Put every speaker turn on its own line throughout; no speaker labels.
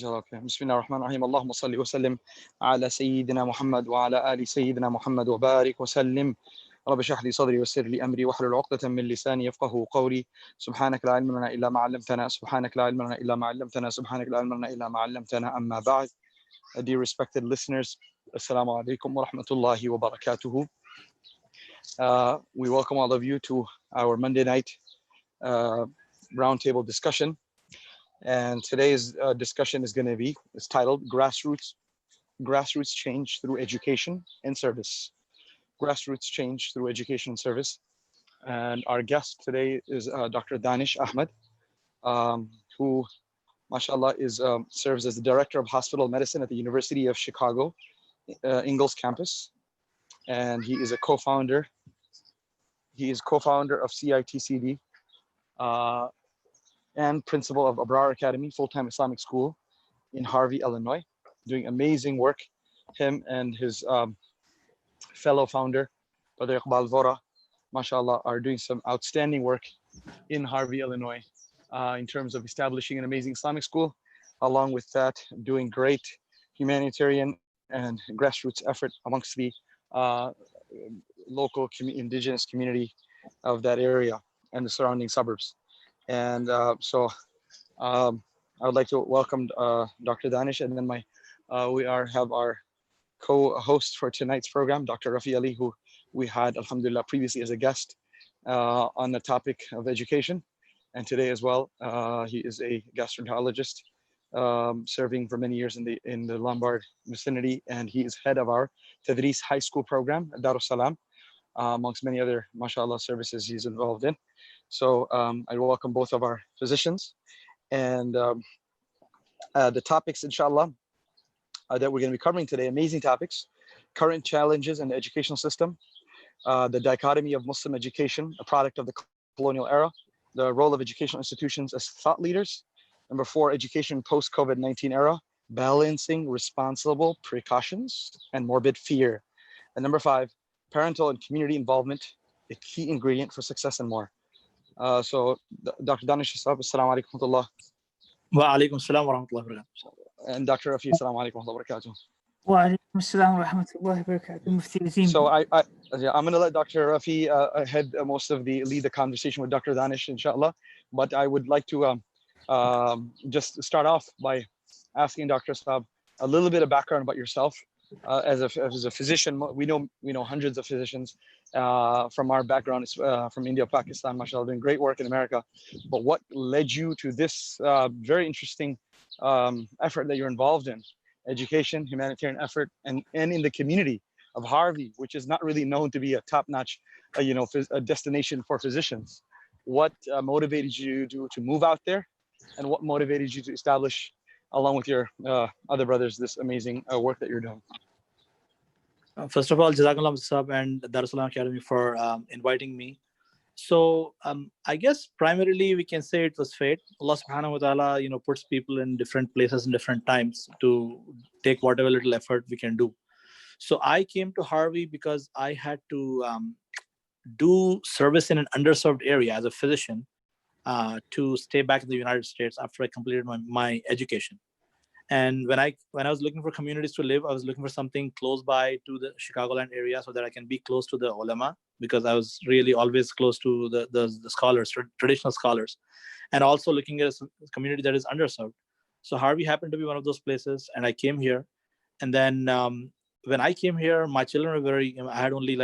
Okay. Bismillah ar-Rahman ar-Rahim. Allahumma salli wa sallim ala Sayyidina Muhammad wa ala ali Sayyidina Muhammad wa barik wa sallim. رب اشرح لي صدري ويسر لي امري واحلل عقدة من لساني يفقهوا قولي سبحانك لا علم لنا الا ما علمتنا سبحانك لا علم لنا الا ما علمتنا سبحانك لا علم لنا الا ما علمتنا اما بعد. Dear respected listeners, assalamu alaikum wa rahmatullahi wa barakatuhu. We welcome all of you to our Monday night roundtable discussion. And today's discussion is going to be, it's titled Grassroots Change Through Education and Service. Grassroots Change Through Education and Service. And our guest today is Dr. Danish Ahmed, who, mashallah, serves as the Director of Hospital Medicine at the University of Chicago, Ingalls campus. And he is a co-founder. He is co-founder of CITCD and principal of Abrar Academy, full-time Islamic school in Harvey, Illinois, doing amazing work. Him and his fellow founder, Brother Iqbal Vora, mashallah, are doing some outstanding work in Harvey, Illinois, in terms of establishing an amazing Islamic school. Along with that, doing great humanitarian and grassroots effort amongst the local indigenous community of that area and the surrounding suburbs. And so I would like to welcome Dr. Danish, and then we have our co-host for tonight's program, Dr. Rafi Ali, who we had, alhamdulillah, previously as a guest on the topic of education. And today as well, he is a gastroenterologist serving for many years in the Lombard vicinity, and he is head of our Tadris High School program at Dar es Salaam, amongst many other, mashallah, services he's involved in. So I welcome both of our physicians. And the topics, inshallah, that we're going to be covering today, amazing topics: current challenges in the educational system, the dichotomy of Muslim education, a product of the colonial era, the role of educational institutions as thought leaders. Number 4, education post-COVID-19 era, balancing responsible precautions and morbid fear. And number 5, parental and community involvement, a key ingredient for success, and more. So Dr. Danish, assalamu alaikum wa rahmatullah.
Wa alaikum assalam wa rahmatullahi wa barakatuh.
And Dr. Rafi, assalamu alaikum wa barakatuh.
Wa alaikum assalam wa rahmatullahi wa barakatuh. Mufti Azim.
So I'm going to let Dr. Rafi lead the conversation with Dr. Danish, inshallah. But I would like to just start off by asking Dr. Saab a little bit of background about yourself. As a physician, we know hundreds of physicians from our background, from India, Pakistan, mashallah, doing great work in America. But what led you to this very interesting effort that you're involved in? Education, humanitarian effort, and in the community of Harvey, which is not really known to be a top-notch, a destination for physicians. What motivated you to move out there, and what motivated you to establish, along with your other brothers, this amazing work that you're doing?
First of all, Jazakullahu Khairun and Dar es Salaam Academy for inviting me. So I guess primarily we can say it was fate. Allah subhanahu wa ta'ala, puts people in different places in different times to take whatever little effort we can do. So I came to Harvey because I had to do service in an underserved area as a physician to stay back in the United States after I completed my education. And when I was looking for communities to live, I was looking for something close by to the Chicagoland area so that I can be close to the ulama, because I was really always close to the scholars, traditional scholars, and also looking at a community that is underserved. So Harvey happened to be one of those places, and I came here. And then when I came here, my children were I had only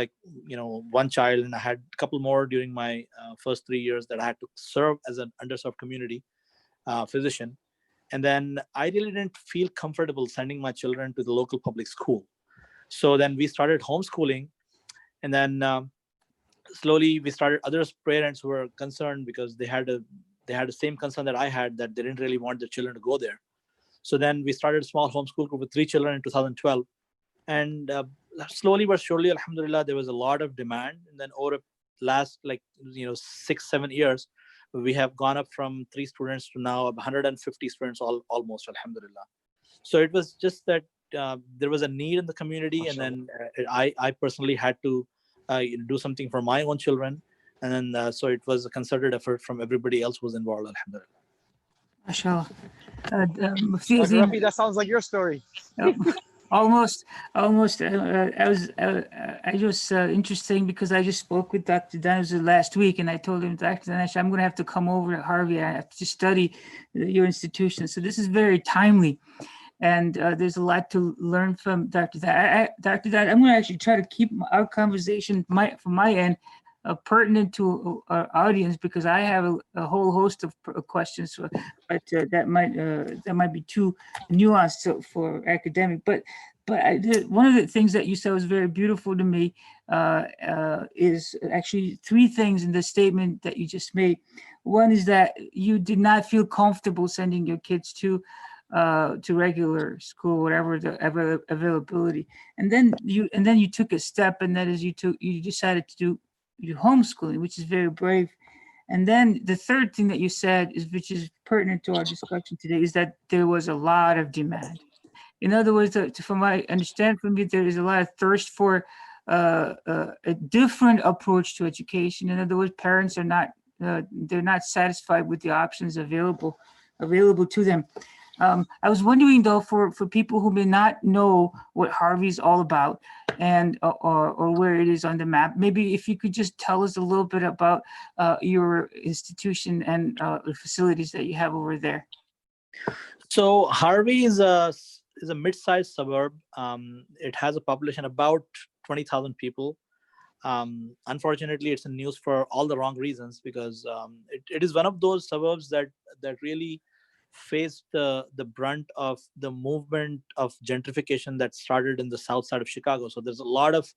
one child, and I had a couple more during my first 3 years that I had to serve as an underserved community physician. And then I really didn't feel comfortable sending my children to the local public school. So then we started homeschooling. And then slowly we started, other parents who were concerned because they had the same concern that I had, that they didn't really want their children to go there. So then we started a small homeschool group with 3 children in 2012. And slowly but surely, alhamdulillah, there was a lot of demand. And then over the last 6-7 years, we have gone up from 3 students to now 150 students almost, alhamdulillah. So it was just that there was a need in the community, and then I personally had to do something for my own children. And then so it was a concerted effort from everybody else who was involved, alhamdulillah.
MashaAllah. Mufti
Dr.
Azim,
Rafi, that sounds like your story.
almost. I was interesting because I just spoke with Dr. Danish last week, and I told him, Dr. Danish, I'm going to have to come over to Harvey. I have to study your institution. So this is very timely. And there's a lot to learn from Dr. Dr. Dad, I'm going to actually try to keep our conversation from my end pertinent to our audience, because I have a whole host of questions, but that might be too nuanced for academic. But one of the things that you said was very beautiful to me is actually three things in the statement that you just made. One is that you did not feel comfortable sending your kids to regular school, whatever the availability, and then you took a step, and that is you decided to do your homeschooling, which is very brave. And then the third thing that you said which is pertinent to our discussion today, is that there was a lot of demand. In other words, from what I understand from you, there is a lot of thirst for a different approach to education. In other words, parents are not they're not satisfied with the options available to them. I was wondering, though, for people who may not know what Harvey's all about and or where it is on the map, maybe if you could just tell us a little bit about your institution and the facilities that you have over there.
So Harvey is a mid-sized suburb. It has a population about 20,000 people. Unfortunately, it's in news for all the wrong reasons, because it is one of those suburbs that really faced the brunt of the movement of gentrification that started in the south side of Chicago. So there's a lot of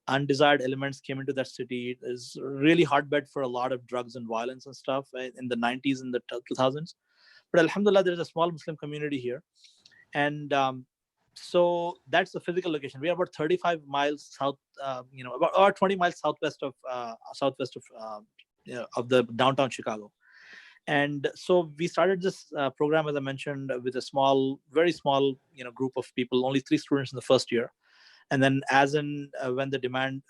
undesired elements came into that city. It is really hotbed for a lot of drugs and violence and stuff in the 90s and the 2000s. But alhamdulillah, there's a small Muslim community here. And so that's the physical location. We are about 35 miles south, about 20 miles southwest of the downtown Chicago. And so we started this program, as I mentioned, with a very small, group of people, only 3 students in the first year. And then when the demand,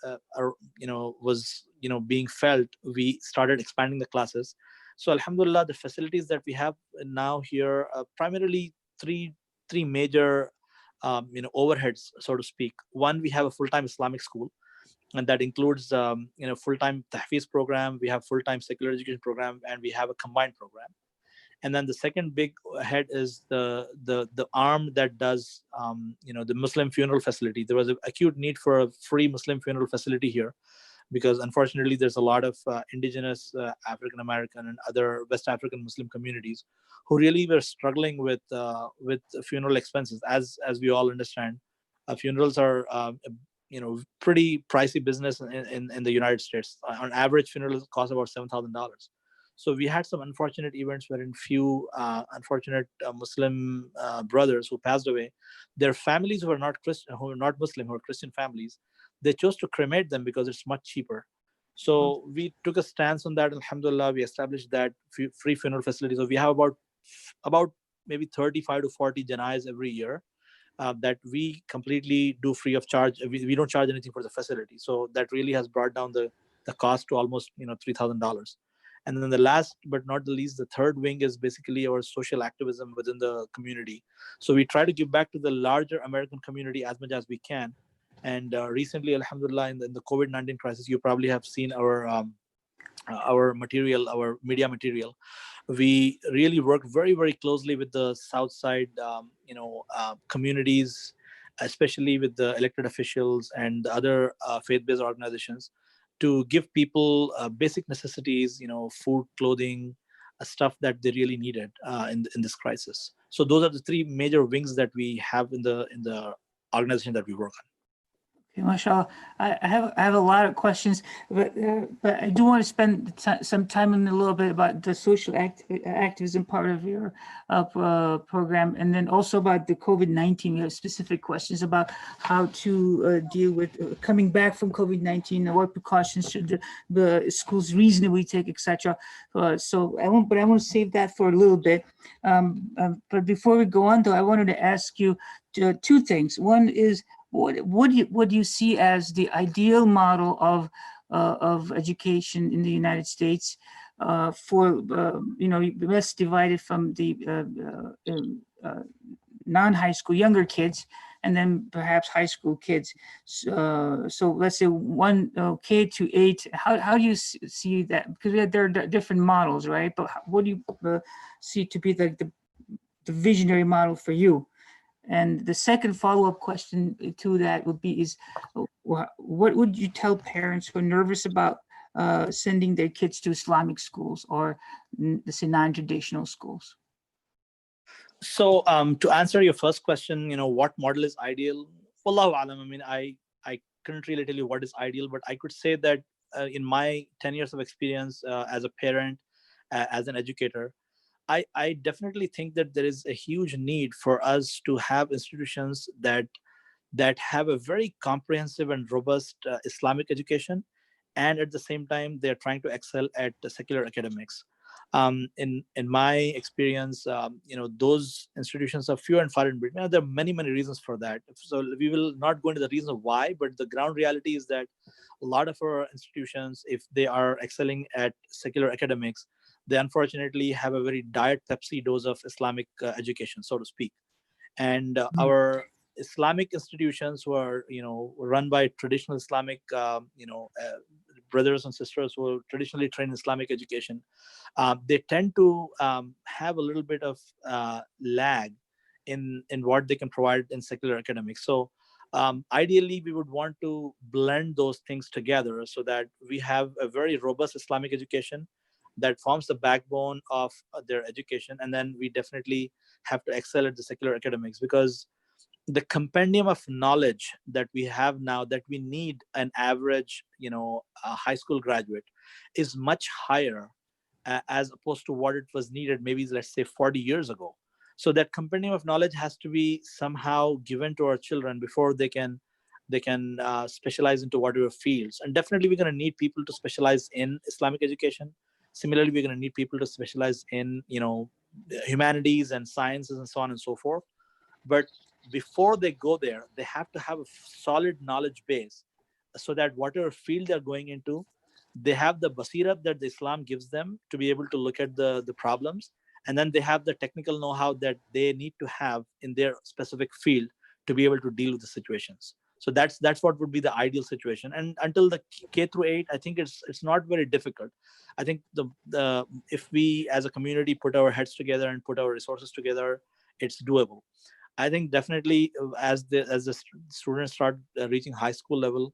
was, being felt, we started expanding the classes. So alhamdulillah, the facilities that we have now here are primarily three major, overheads, so to speak. One, we have a full-time Islamic school, and that includes full-time tahfiz program. We have full-time secular education program, and we have a combined program. And then the second big head is the arm that does the Muslim funeral facility. There was an acute need for a free Muslim funeral facility here, because unfortunately there's a lot of indigenous African American and other West African Muslim communities who really were struggling with funeral expenses. As we all understand, funerals are pretty pricey business in the United States. On average, funerals cost about $7,000. So we had some unfortunate events wherein few unfortunate Muslim brothers who passed away, their families who are not Christian, who are not Muslim, who are Christian families, they chose to cremate them because it's much cheaper. So we took a stance on that. Alhamdulillah, we established that free funeral facility. So we have about maybe 35 to 40 janais every year that we completely do free of charge. We don't charge anything for the facility. So that really has brought down the cost to almost $3,000. And then the last but not the least, the third wing is basically our social activism within the community. So we try to give back to the larger American community as much as we can. And recently, alhamdulillah, in the COVID-19 crisis, you probably have seen our material, our media material. We really work very, very closely with the South Side, communities, especially with the elected officials and the other faith-based organizations, to give people basic necessities, food, clothing, stuff that they really needed in this crisis. So those are the 3 major wings that we have in the organization that we work on.
Okay, mashallah. I have a lot of questions, but I do want to spend some time in a little bit about the social activism part of your program, and then also about the COVID-19. We have specific questions about how to deal with coming back from COVID-19, and what precautions should the schools reasonably take, etc. So I want to save that for a little bit. But before we go on, though, I wanted to ask you 2 things. One is, what do you see as the ideal model of education in the United States? for less divided from the non-high school younger kids, and then perhaps high school kids. So let's say one K to 8. How do you see that? Because there are different models, right? But what do you see to be like the visionary model for you? And the second follow-up question to that would be what would you tell parents who are nervous about sending their kids to Islamic schools or let's say non-traditional schools?
So to answer your first question, what model is ideal? Wallahu alam. I mean, I couldn't really tell you what is ideal, but I could say that in my 10 years of experience as a parent, as an educator, I definitely think that there is a huge need for us to have institutions that have a very comprehensive and robust Islamic education, and at the same time they're trying to excel at the secular academics. In my experience, those institutions are few and far in between. There are many reasons for that. So we will not go into the reasons why, but the ground reality is that a lot of our institutions, if they are excelling at secular academics, they unfortunately have a very diet Pepsi dose of Islamic education, so to speak. And our Islamic institutions who are, run by traditional Islamic, brothers and sisters who are traditionally trained in Islamic education, they tend to have a little bit of lag in what they can provide in secular academics. So ideally, we would want to blend those things together so that we have a very robust Islamic education that forms the backbone of their education. And then we definitely have to excel at the secular academics, because the compendium of knowledge that we have now that we need an average, a high school graduate is much higher as opposed to what it was needed maybe, let's say, 40 years ago. So that compendium of knowledge has to be somehow given to our children before they can specialize into whatever fields. And definitely we're going to need people to specialize in Islamic education. Similarly, we're going to need people to specialize in, humanities and sciences and so on and so forth. But before they go there, they have to have a solid knowledge base so that whatever field they're going into, they have the basira that the Islam gives them to be able to look at the problems. And then they have the technical know-how that they need to have in their specific field to be able to deal with the situations. So that's what would be the ideal situation. And until the K through 8, I think it's not very difficult. I think the if we as a community put our heads together and put our resources together, it's doable. I think definitely as the students start reaching high school level,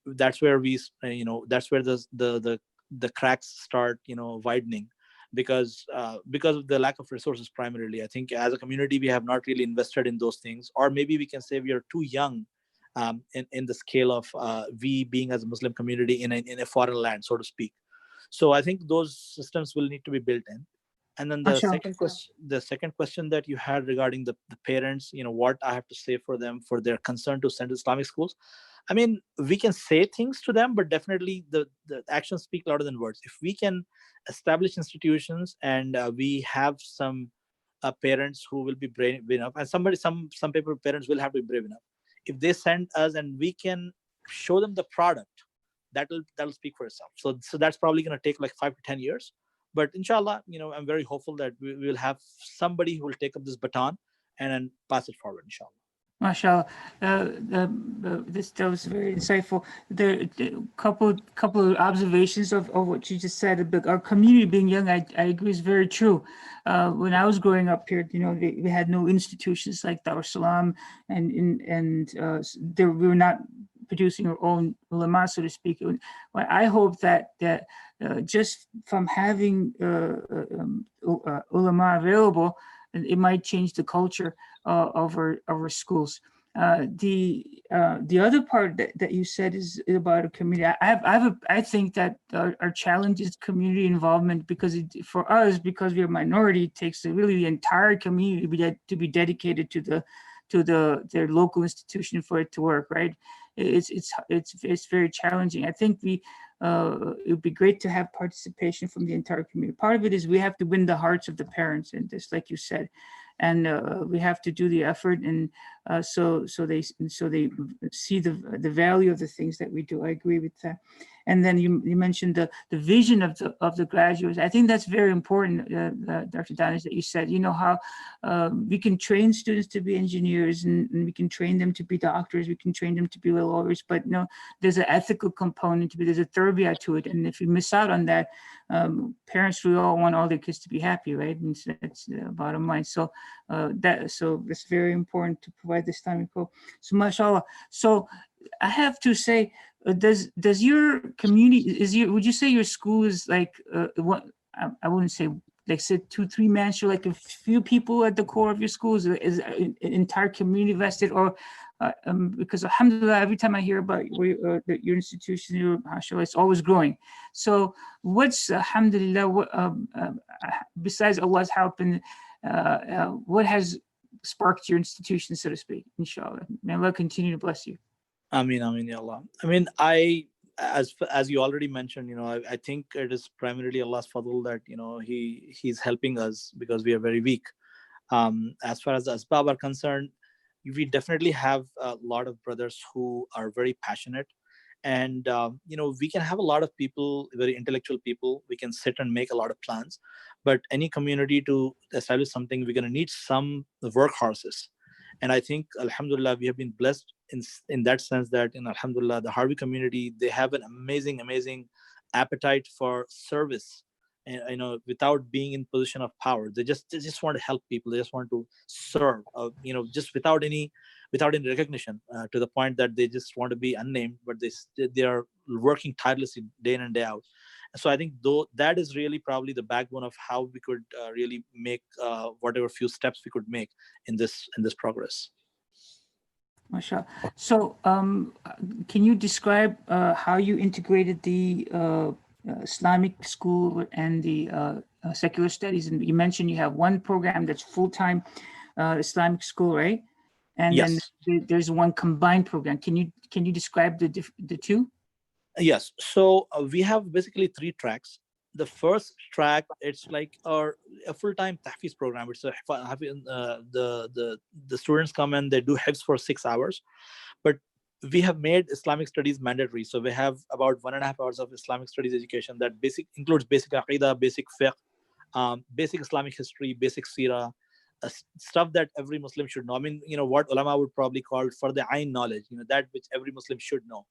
that's where that's where the cracks start widening, because of the lack of resources primarily. I think as a community we have not really invested in those things, or maybe we can say we are too young in the scale of we being as a Muslim community in a foreign land, so to speak. So I think those systems will need to be built in. And then the second question that you had regarding the parents, what I have to say for them for their concern to send to Islamic schools. I mean, we can say things to them, but definitely the actions speak louder than words. If we can establish institutions and we have some parents who will be brave enough, and some parents will have to be brave enough. If they send us and we can show them the product, that'll speak for itself. So that's probably going to take like 5 to 10 years. But inshallah, I'm very hopeful that we will have somebody who will take up this baton and then pass it forward, inshallah.
MashaAllah. That was very insightful. There couple of observations of what you just said. Our community being young, I agree, is very true. When I was growing up here, we had no institutions like Dar es Salaam, and we were not producing our own ulama, so to speak. I hope that just from having ulama available, it might change the culture of our schools. The other part that you said is about a community. I think that our challenge is community involvement, because for us, because we're a minority, it takes really the entire community to be dedicated to their local institution for it to work, right? It's very challenging. I think it would be great to have participation from the entire community. Part of it is we have to win the hearts of the parents, and just like you said, and we have to do the effort, and so they see the value of the things that we do. I agree with that. And then you mentioned the vision of the graduates. I think that's very important, Dr. Danish, that you said, how we can train students to be engineers, and we can train them to be doctors, we can train them to be lawyers, but there's an ethical component to it, there's a tarbiyah to it. And if you miss out on that, parents, we all want all their kids to be happy, right? And so that's the bottom line. So it's very important to provide this time. So mashallah. So I have to say, does your community, would you say your school is like what I wouldn't say like say 2-3 man show, like a few people at the core of your school? Is an entire community vested? Or because alhamdulillah, every time I hear about your institution, mashallah, it's always growing. So what's alhamdulillah, besides Allah's help, and what has sparked your institution, so to speak? Inshallah, may Allah continue to bless you.
Ameen, ya Allah. I mean, as you already mentioned, I think it is primarily Allah's fadl that He's helping us because we are very weak. As far as the asbab are concerned, we definitely have a lot of brothers who are very passionate, and we can have a lot of people, very intellectual people. We can sit and make a lot of plans, but any community to establish something, we're going to need some workhorses. And I think, alhamdulillah, we have been blessed in that sense that, alhamdulillah, the Harvey community, they have an amazing appetite for service, and without being in position of power. They just want to help people. They just want to serve, just without any recognition, to the point that they just want to be unnamed, but they are working tirelessly day in and day out. So I think that is really probably the backbone of how we could really make whatever few steps we could make in this progress.
Mashallah. So can you describe how you integrated the Islamic school and the secular studies? And you mentioned you have one program that's full-time Islamic school, right? And
yes.
Then there's one combined program. Can you describe the two?
Yes. So we have basically 3 tracks. The first track, it's like a full-time tahfiz program. It's the students come and they do hifz for 6 hours, but we have made Islamic studies mandatory. So we have about 1.5 hours of Islamic studies education that includes basic aqidah, basic fiqh, basic Islamic history, basic seerah, stuff that every Muslim should know. I mean, what ulama would probably call farda ayn knowledge, that which every Muslim should know.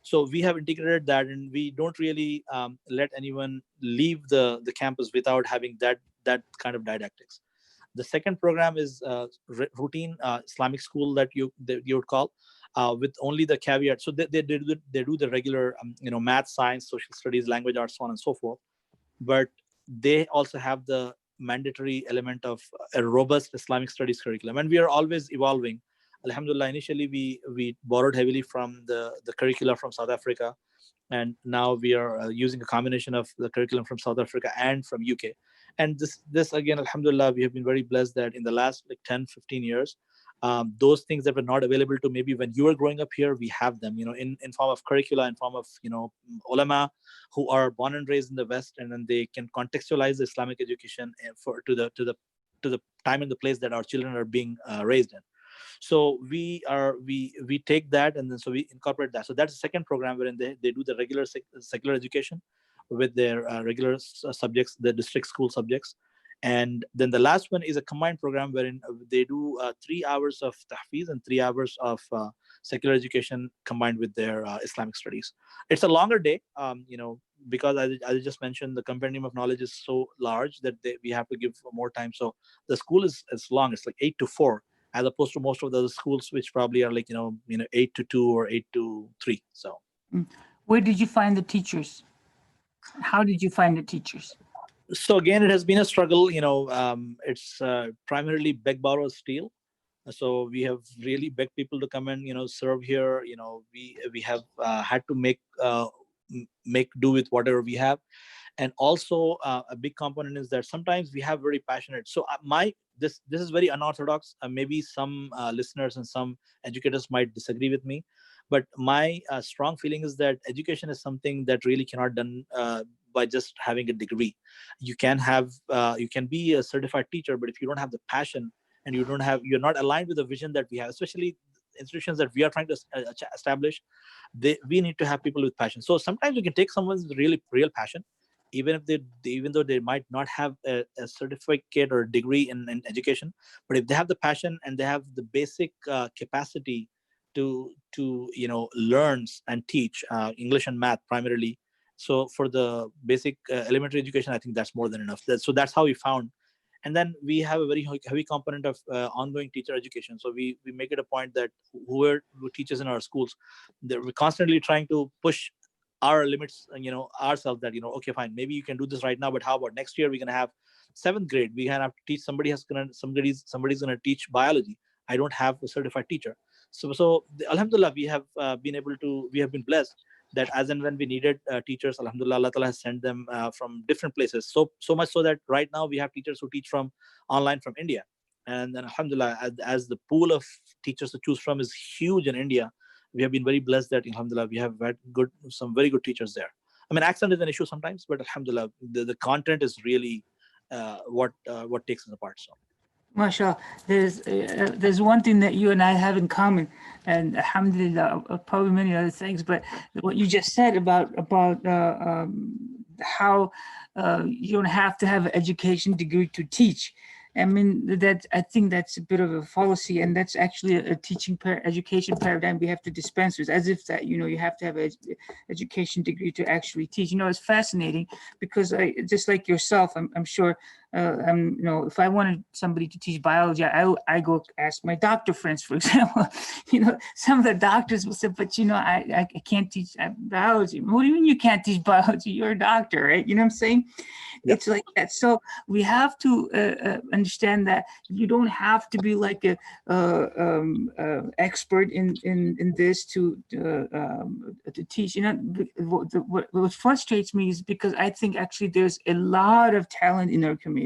So we have integrated that, and we don't really let anyone leave the campus without having that kind of didactics. The second program is routine Islamic school that you would call, with only the caveat. So they do the regular math, science, social studies, language arts, so on and so forth. But they also have the mandatory element of a robust Islamic studies curriculum, and we are always evolving. Alhamdulillah, initially we borrowed heavily from the curricula from South Africa, and now we are using a combination of the curriculum from South Africa and from UK. And this again, alhamdulillah, we have been very blessed that in the last 10-15 years, those things that were not available to maybe when you were growing up here, we have them, in form of curricula, in form of ulama who are born and raised in the West, and then they can contextualize the Islamic education to the time and the place that our children are being raised in. So we take that, and then so we incorporate that. So that's the second program wherein they do the regular secular education with their regular subjects, the district school subjects. And then the last one is a combined program wherein they do 3 hours of tahfiz and 3 hours of secular education combined with their Islamic studies. It's a longer day, because as I just mentioned, the compendium of knowledge is so large that we have to give more time. So the school is long. It's like 8 to 4. As opposed to most of the other schools, which probably are 8 to 2 or 8 to 3. So,
where did you find the teachers? How did you find the teachers?
So again, it has been a struggle. It's primarily beg, borrow, steal. So we have really begged people to come and serve here. We have had to make do with whatever we have. And also a big component is that sometimes we have very passionate. So this is very unorthodox. Maybe some listeners and some educators might disagree with me, but my strong feeling is that education is something that really cannot done by just having a degree. You can be a certified teacher, but if you don't have the passion and you're not aligned with the vision that we have, especially institutions that we are trying to establish, we need to have people with passion. So sometimes we can take someone's really real passion, even if even though they might not have a certificate or a degree in education, but if they have the passion and they have the basic capacity to learn and teach English and math primarily. So for the basic elementary education, I think that's more than enough. So that's how we found. And then we have a very heavy component of ongoing teacher education. So we make it a point that who teaches in our schools, we're constantly trying to push our limits, ourselves, that, okay, fine, maybe you can do this right now, but how about next year? We're going to have 7th grade. We're going to have to teach somebody's going to teach biology. I don't have a certified teacher. So alhamdulillah, we have been blessed that as and when we needed teachers, alhamdulillah, Allah Ta'ala has sent them from different places. So much so that right now we have teachers who teach from online from India. And then alhamdulillah, as the pool of teachers to choose from is huge in India, we have been very blessed that alhamdulillah, we have had some very good teachers there. I mean, accent is an issue sometimes, but alhamdulillah, the content is really what takes us apart. So.
MashaAllah, there's one thing that you and I have in common, and alhamdulillah, probably many other things, but what you just said about how you don't have to have an education degree to teach. I mean, I think that's a bit of a fallacy, and that's actually a teaching education paradigm we have to dispense with, as if that, you have to have an education degree to actually teach. It's fascinating because just like yourself, I'm sure, if I wanted somebody to teach biology, I go ask my doctor friends, for example. Some of the doctors will say, but I can't teach biology. What do you mean you can't teach biology? You're a doctor, right? You know what I'm saying? Yep. It's like that. So we have to understand that you don't have to be like a expert in this to teach. What frustrates me is because I think actually there's a lot of talent in our community.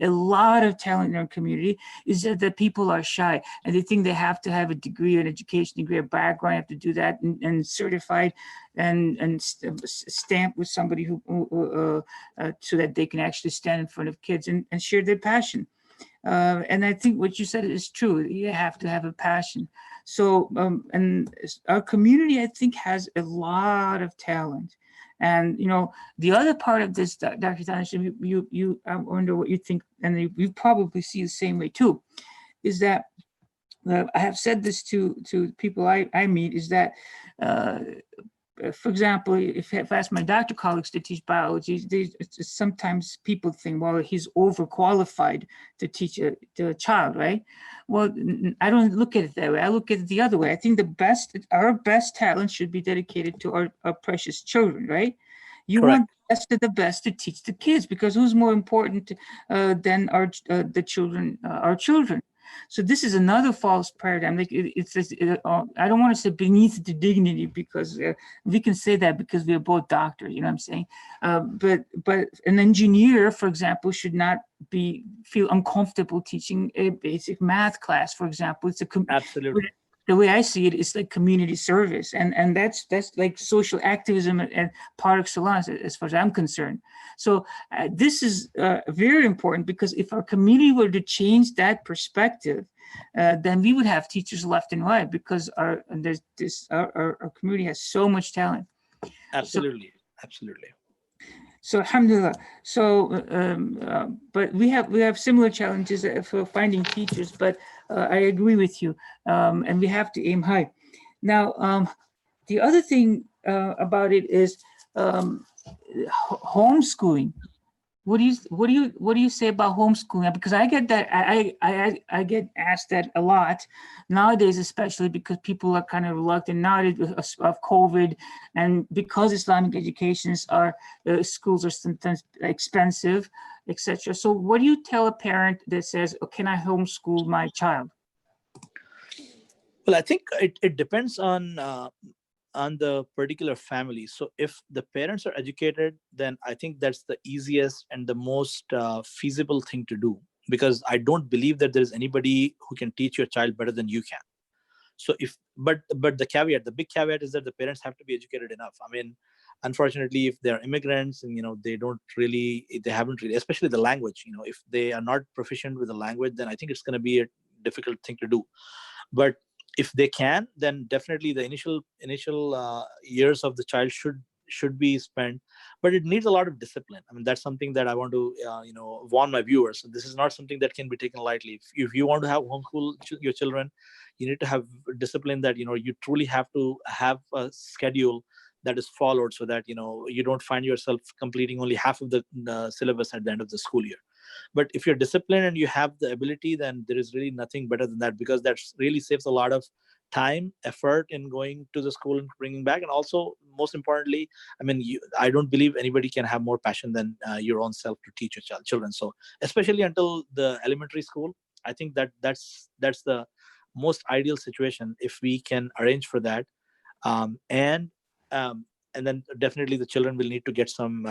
A lot of talent in our community is that people are shy and they think they have to have a degree, an education degree, a background, have to do that and certified and stamped with somebody who so that they can actually stand in front of kids and share their passion. And I think what you said is true. You have to have a passion. So, and our community, I think, has a lot of talent. And, the other part of this, Dr. Danish, I wonder what you think, and you probably see the same way too, is that I have said this to people I meet, is that, for example, if I ask my doctor colleagues to teach biology, sometimes people think, well, he's overqualified to teach a child, right? Well, I don't look at it that way. I look at it the other way. I think our best talent should be dedicated to our precious children, right? You
Correct.
Want the best of the best to teach the kids, because who's more important than the children, our children? So this is another false paradigm. Like I don't want to say beneath the dignity, because we can say that because we are both doctors. You know what I'm saying? But an engineer, for example, should not feel uncomfortable teaching a basic math class. For example,
Absolutely.
The way I see it, it's like community service, and that's like social activism and par excellence, as far as I'm concerned. So this is very important, because if our community were to change that perspective, then we would have teachers left and right, because our community has so much talent.
Absolutely, absolutely.
So alhamdulillah. So, but we have similar challenges for finding teachers, but I agree with you, and we have to aim high. Now, the other thing about it is homeschooling. What do you say about homeschooling? Because I get that I get asked that a lot nowadays, especially because people are kind of reluctant nowadays of COVID, and because Islamic schools are sometimes expensive, etc. So what do you tell a parent that says, oh, can I homeschool my child?
Well, I think it depends on the particular family. So if the parents are educated, then I think that's the easiest and the most feasible thing to do, because I don't believe that there is anybody who can teach your child better than you can. So but the big caveat is that the parents have to be educated enough. I mean, unfortunately, if they're immigrants and they haven't really, especially the language, if they are not proficient with the language, then I think it's going to be a difficult thing to do. But if they can, then definitely the initial years of the child should be spent, but it needs a lot of discipline. I mean, that's something that I want to warn my viewers. So this is not something that can be taken lightly. If you want to have homeschool your children, you need to have discipline, that you truly have to have a schedule that is followed, so that you don't find yourself completing only half of the syllabus at the end of the school year. But if you're disciplined and you have the ability, then there is really nothing better than that, because that really saves a lot of time, effort in going to the school and bringing back. And also, most importantly, I mean, I don't believe anybody can have more passion than your own self to teach your children. So especially until the elementary school, I think that's the most ideal situation if we can arrange for that. um, and um, and then definitely the children will need to get some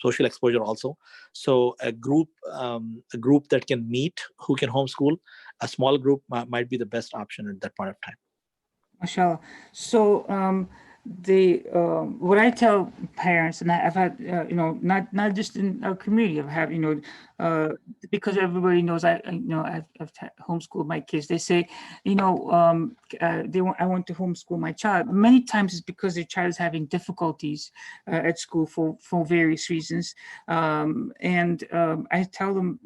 social exposure also. So a group that can meet, who can homeschool, a small group might be the best option at that point of time.
Mashallah. So what I tell parents, and I've had not just in our community, I've had because everybody knows I've homeschooled my kids. They say I want to homeschool my child. Many times it's because their child is having difficulties at school for various reasons, and I tell them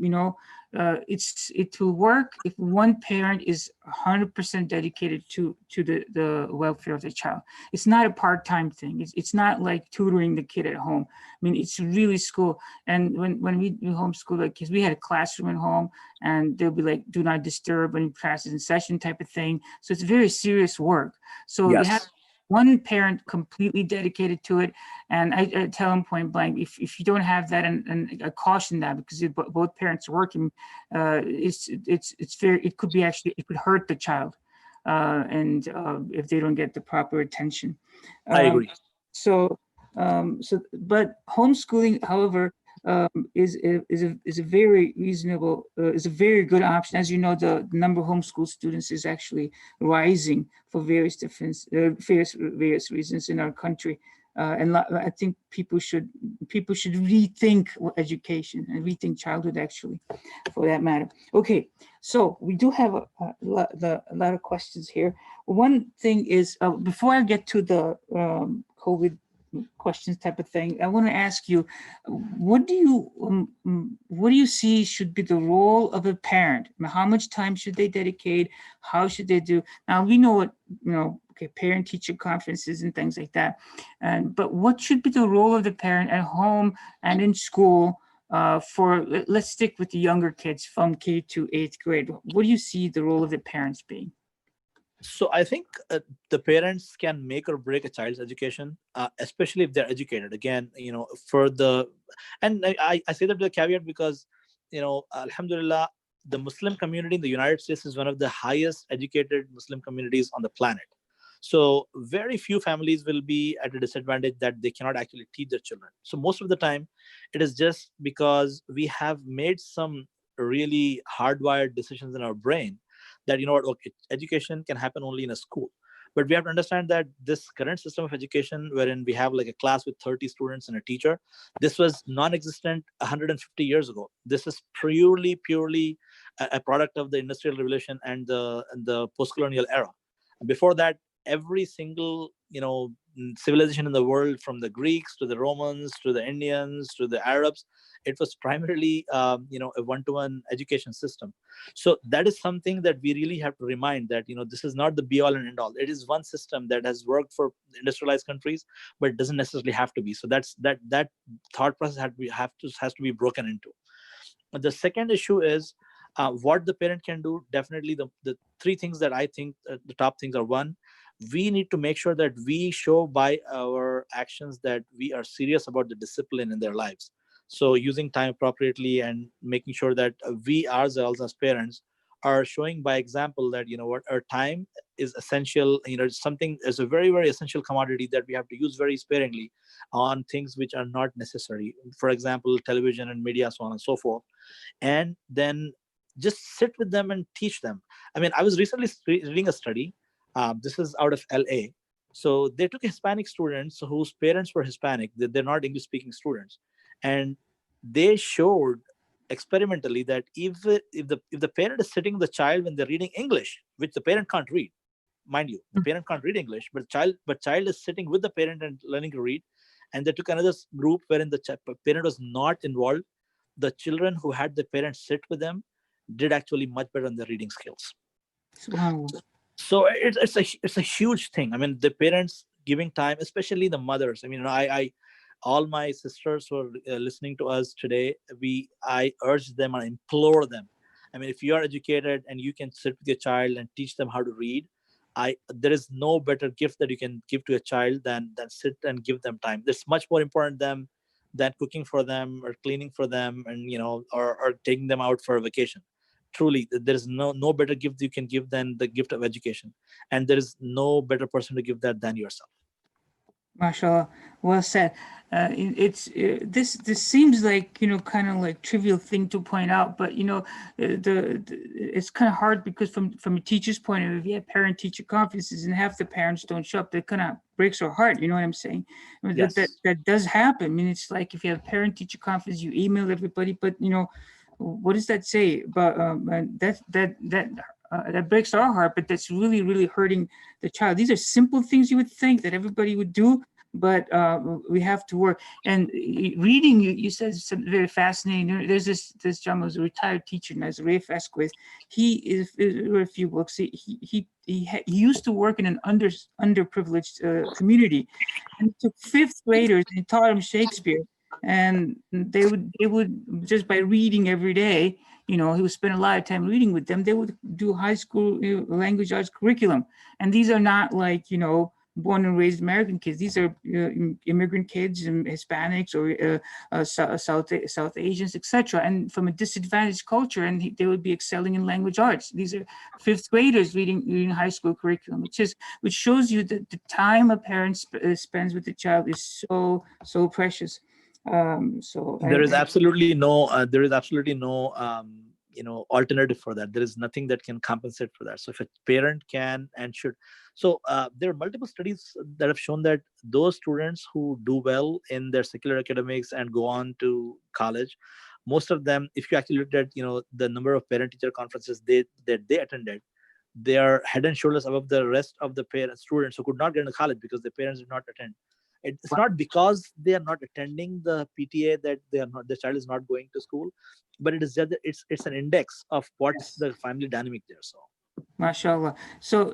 it will work if one parent is 100% dedicated to the welfare of the child. It's not a part-time thing. It's not like tutoring the kid at home. I mean, it's really school. And when we homeschool the kids, we had a classroom at home, and they'll be like, do not disturb when class is in session type of thing. So it's very serious work. So
Yes.
you have one parent completely dedicated to it. And I tell them point blank, if you don't have that, and I caution that, because both parents are working, it could hurt the child, and if they don't get the proper attention.
I agree.
But homeschooling, however, is a very reasonable, is a very good option. As you know, the number of homeschool students is actually rising for various reasons in our country, and I think people should rethink education and rethink childhood, actually, for that matter. Okay, so we do have a lot of questions here. One thing is, before I get to the COVID questions type of thing, I want to ask you, what do you see should be the role of a parent? I mean, how much time should they dedicate? How should they do? Now we know what parent-teacher conferences and things like that, but what should be the role of the parent at home and in school? Let's stick with the younger kids from K to 8th grade. What do you see the role of the parents being?
So I think the parents can make or break a child's education, especially if they're educated. Again, and I say that with a caveat, because, alhamdulillah, the Muslim community in the United States is one of the highest educated Muslim communities on the planet. So very few families will be at a disadvantage that they cannot actually teach their children. So most of the time, it is just because we have made some really hardwired decisions in our brain that, okay, education can happen only in a school. But we have to understand that this current system of education, wherein we have like a class with 30 students and a teacher, this was non-existent 150 years ago. This is purely a product of the Industrial Revolution and the post-colonial era. Before that, every single civilization in the world, from the Greeks to the Romans to the Indians to the Arabs, it was primarily a one-to-one education system. So that is something that we really have to remind, that this is not the be-all and end-all. It is one system that has worked for industrialized countries, but it doesn't necessarily have to be. So that thought process has to be broken into. The second issue is what the parent can do. Definitely the three things that I think the top things are: one, we need to make sure that we show by our actions that we are serious about the discipline in their lives. So using time appropriately and making sure that we ourselves as parents are showing by example that, our time is essential. Something is a very, very essential commodity that we have to use very sparingly on things which are not necessary. For example, television and media, so on and so forth. And then just sit with them and teach them. I mean, I was recently reading a study. This is out of LA. So they took Hispanic students whose parents were Hispanic. They're not English speaking students. And they showed experimentally that if the parent is sitting with the child when they're reading English, which the parent can't read, mind you, the parent can't read English, but child is sitting with the parent and learning to read. And they took another group wherein the parent was not involved. The children who had the parents sit with them did actually much better on their reading skills.
SubhanAllah.
So it's a huge thing. I mean, the parents giving time, especially the mothers. I mean, I all my sisters who are listening to us today, I urge them and implore them. I mean, if you are educated and you can sit with your child and teach them how to read, there is no better gift that you can give to a child than sit and give them time. It's much more important than cooking for them or cleaning for them, and or taking them out for a vacation. Truly, there is no better gift you can give than the gift of education, and there is no better person to give that than yourself.
MashaAllah, well said. This seems like kind of like trivial thing to point out, but it's kind of hard because from a teacher's point of view, if you have parent-teacher conferences and half the parents don't show up, that kind of breaks our heart. You know what I'm saying? I mean,
Yes.
that does happen. I mean, it's like if you have parent-teacher conference, you email everybody, but what does that say about that breaks our heart, but that's really, really hurting the child. These are simple things you would think that everybody would do, but we have to work. And reading, you said something very fascinating. There's this gentleman who's a retired teacher, Nazareth Esquith. He wrote a few books. He used to work in an underprivileged community, and he took fifth graders and taught them Shakespeare. And they would just by reading every day, he would spend a lot of time reading with them. They would do high school language arts curriculum. And these are not like, born and raised American kids. These are immigrant kids and Hispanics or South Asians, etc. And from a disadvantaged culture, and they would be excelling in language arts. These are fifth graders reading high school curriculum, which shows you that the time a parent spends with the child is so precious.
There is absolutely no alternative for that. There is nothing that can compensate for that. So if a parent can and should, there are multiple studies that have shown that those students who do well in their secular academics and go on to college, most of them, if you actually looked at the number of parent-teacher conferences that they attended, they are head and shoulders above the rest of the students who could not get into college because their parents did not attend. It's not because they are not attending the PTA that the child is not going to school, but it is just it's an index of what's the family dynamic there. So,
MashaAllah. So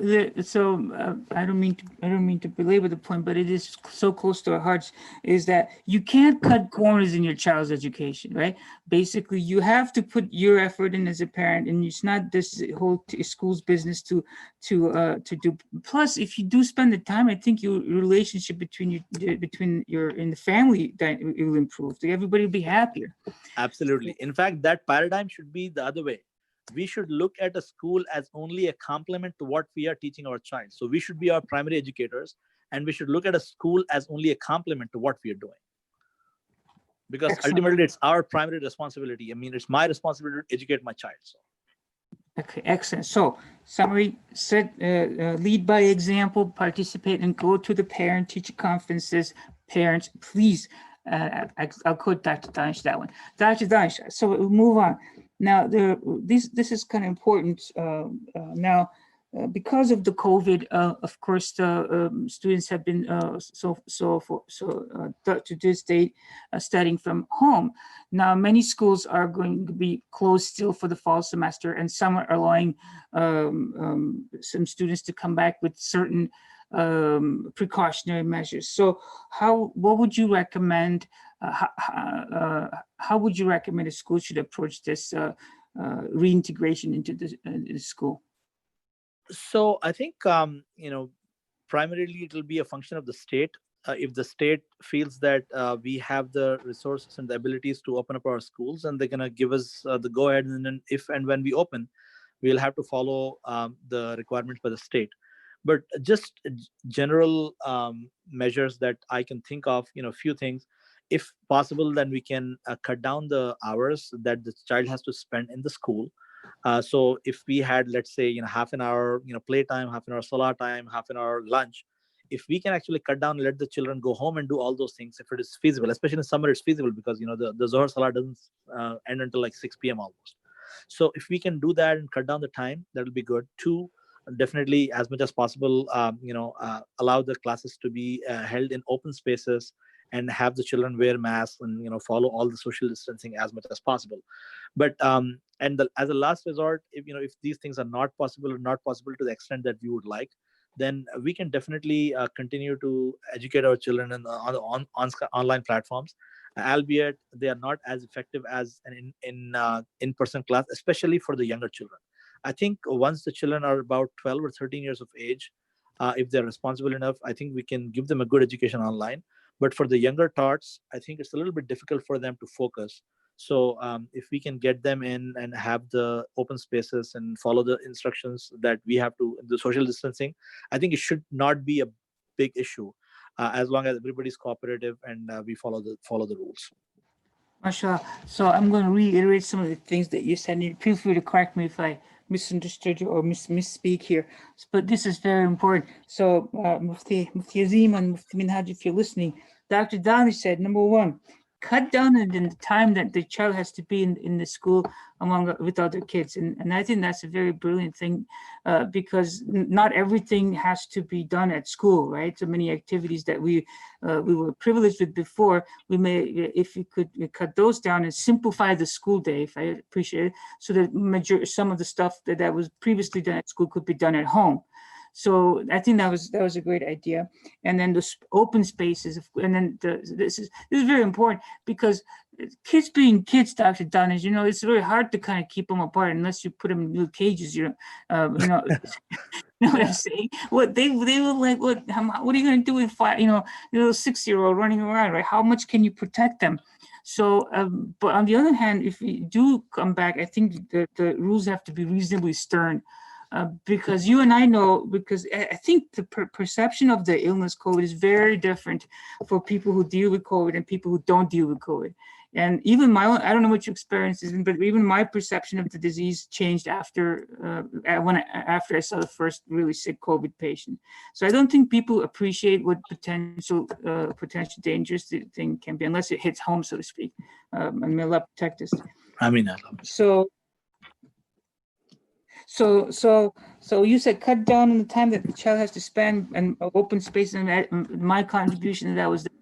I don't mean to belabor the point, but it is so close to our hearts. Is that you can't cut corners in your child's education, right? Basically, you have to put your effort in as a parent, and it's not this whole school's business to do. Plus, if you do spend the time, I think your relationship between your in the family will improve. Everybody will be happier.
Absolutely. In fact, that paradigm should be the other way. We should look at a school as only a complement to what we are teaching our child. So we should be our primary educators, and we should look at a school as only a complement to what we are doing. Because
Excellent.
ultimately, it's our primary responsibility. I mean, it's my responsibility to educate my child. So.
Okay, excellent. So summary, lead by example, participate and go to the parent-teacher conferences. Parents, please, I'll quote Dr. Danish that one. Dr. Danish, so we'll move on. Now, this is kind of important. Now, because of the COVID, of course, the students have been to this date studying from home. Now, many schools are going to be closed still for the fall semester, and some are allowing some students to come back with certain precautionary measures. So, what would you recommend? How would you recommend a school should approach this reintegration into the school?
So I think primarily it will be a function of the state. If the state feels that we have the resources and the abilities to open up our schools, and they're gonna give us the go ahead, and then if and when we open, we'll have to follow the requirements by the state. But just general measures that I can think of, few things. If possible, then we can cut down the hours that the child has to spend in the school. So if we had, let's say, half an hour, playtime, half an hour salah time, half an hour lunch, if we can actually cut down and let the children go home and do all those things, if it is feasible, especially in summer, it's feasible because, the Zohar salah doesn't end until like 6 p.m. almost. So if we can do that and cut down the time, that'll be good. Two, definitely as much as possible, allow the classes to be held in open spaces and have the children wear masks and follow all the social distancing as much as possible. But as a last resort, if these things are not possible or not possible to the extent that we would like, then we can definitely continue to educate our children on online platforms, albeit they are not as effective as an in-person class, especially for the younger children. I think once the children are about 12 or 13 years of age, if they're responsible enough, I think we can give them a good education online. But for the younger tots, I think it's a little bit difficult for them to focus. So if we can get them in and have the open spaces and follow the instructions that we have to, the social distancing, I think it should not be a big issue as long as everybody's cooperative and we follow the rules.
Mashallah. So I'm going to reiterate some of the things that you said. And feel free to correct me if I misunderstood you or misspeak here. But this is very important. So Mufti Azim and Mufti Minhaj, if you're listening, Dr. Danish said, number one, cut down on the time that the child has to be in the school with other kids. And I think that's a very brilliant thing because not everything has to be done at school, right? So many activities that we were privileged with before, we may, if we could cut those down and simplify the school day, if I appreciate it, so that some of the stuff that was previously done at school could be done at home. So I think that was a great idea. And then the open spaces, and then this is very important because kids being kids, Dr. Danish, it's very hard to kind of keep them apart unless you put them in little cages. You know what I'm saying? What they were like, what are you going to do with little 6-year-old running around, right? How much can you protect them? So, but on the other hand, if we do come back, I think the rules have to be reasonably stern. Because you and I know, because I think the perception of the illness COVID is very different for people who deal with COVID and people who don't deal with COVID. And even my own, I don't know what your experience is, but even my perception of the disease changed after I saw the first really sick COVID patient. So I don't think people appreciate what potential dangerous the thing can be unless it hits home, so to speak. And may Allah protect us.
I mean,
So you said cut down on the time that the child has to spend in open space, and my contribution to that was that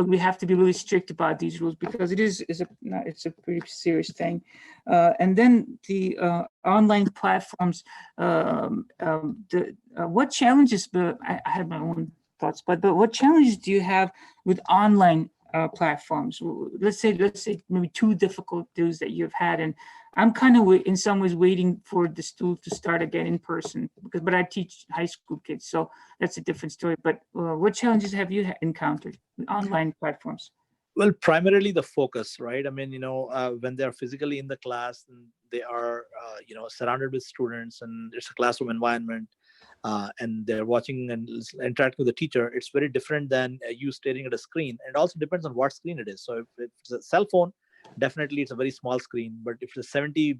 we have to be really strict about these rules because it's a pretty serious thing. And then the online platforms, what challenges? I had my own thoughts, but what challenges do you have with online platforms? Let's say maybe 2 difficulties that you've had, and I'm kind of in some ways waiting for the school to start again in person but I teach high school kids, so that's a different story. But what challenges have you encountered with online platforms?
Well, primarily the focus, right? I mean, when they're physically in the class and they are, surrounded with students and it's a classroom environment, and they're watching and interacting with the teacher, it's very different than you staring at a screen. And it also depends on what screen it is. So if it's a cell phone, definitely it's a very small screen. But if it's a 70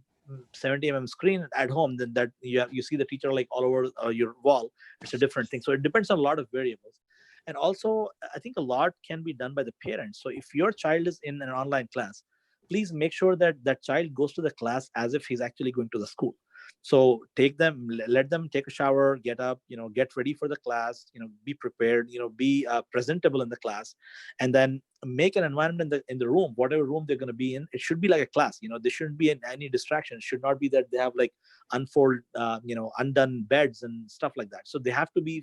mm screen at home, then that you see the teacher like all over your wall. It's a different thing. So it depends on a lot of variables. And also, I think a lot can be done by the parents. So if your child is in an online class, please make sure that that child goes to the class as if he's actually going to the school. So let them take a shower, get up, get ready for the class, be prepared, be presentable in the class, and then make an environment in the room, whatever room they're going to be in. It should be like a class. There shouldn't be any distraction. It should not be that they have like undone beds and stuff like that. So they have to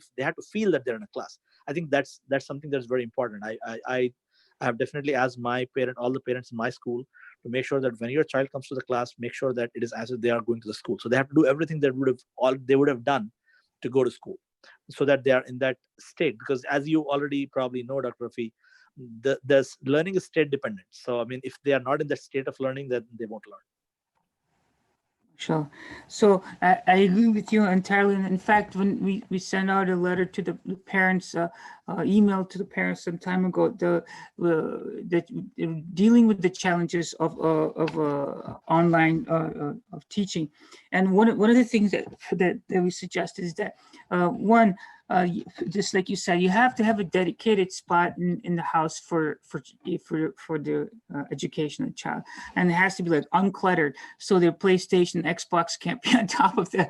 feel that they're in a class. I think that's something that's very important. I have definitely asked all the parents in my school to make sure that when your child comes to the class, make sure that it is as if they are going to the school. So they have to do everything they would have done to go to school, so that they are in that state. Because as you already probably know, Dr. Rafi, the learning is state dependent. So I mean, if they are not in that state of learning, then they won't learn.
Sure. So I agree with you entirely. And in fact, when we sent out a letter to the parents, email to the parents some time ago, dealing with the challenges of online of teaching, and one of the things that we suggested is that one. Just like you said, you have to have a dedicated spot in the house for the education of the child, and it has to be like uncluttered. So their PlayStation Xbox can't be on top of their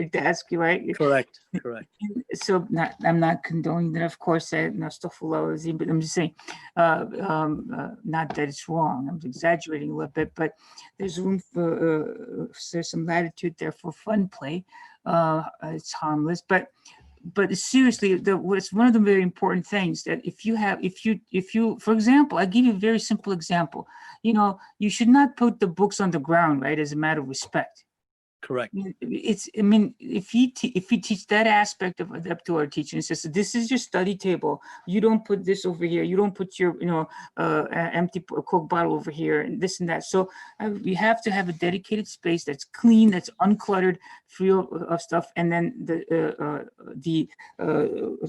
desk, right?
Correct.
So I'm not condoning that, of course. But I'm just saying, not that it's wrong. I'm exaggerating a little bit, but there's room for there's some latitude there for fun play. It's harmless, but seriously, it's one of the very important things that if you, for example, I give you a very simple example. You should not put the books on the ground, right? As a matter of respect.
Correct.
If we teach that aspect of up to our teaching, says this is your study table. You don't put this over here. You don't put your empty Coke bottle over here, and this and that. So we have to have a dedicated space that's clean, that's uncluttered, free of stuff, and then the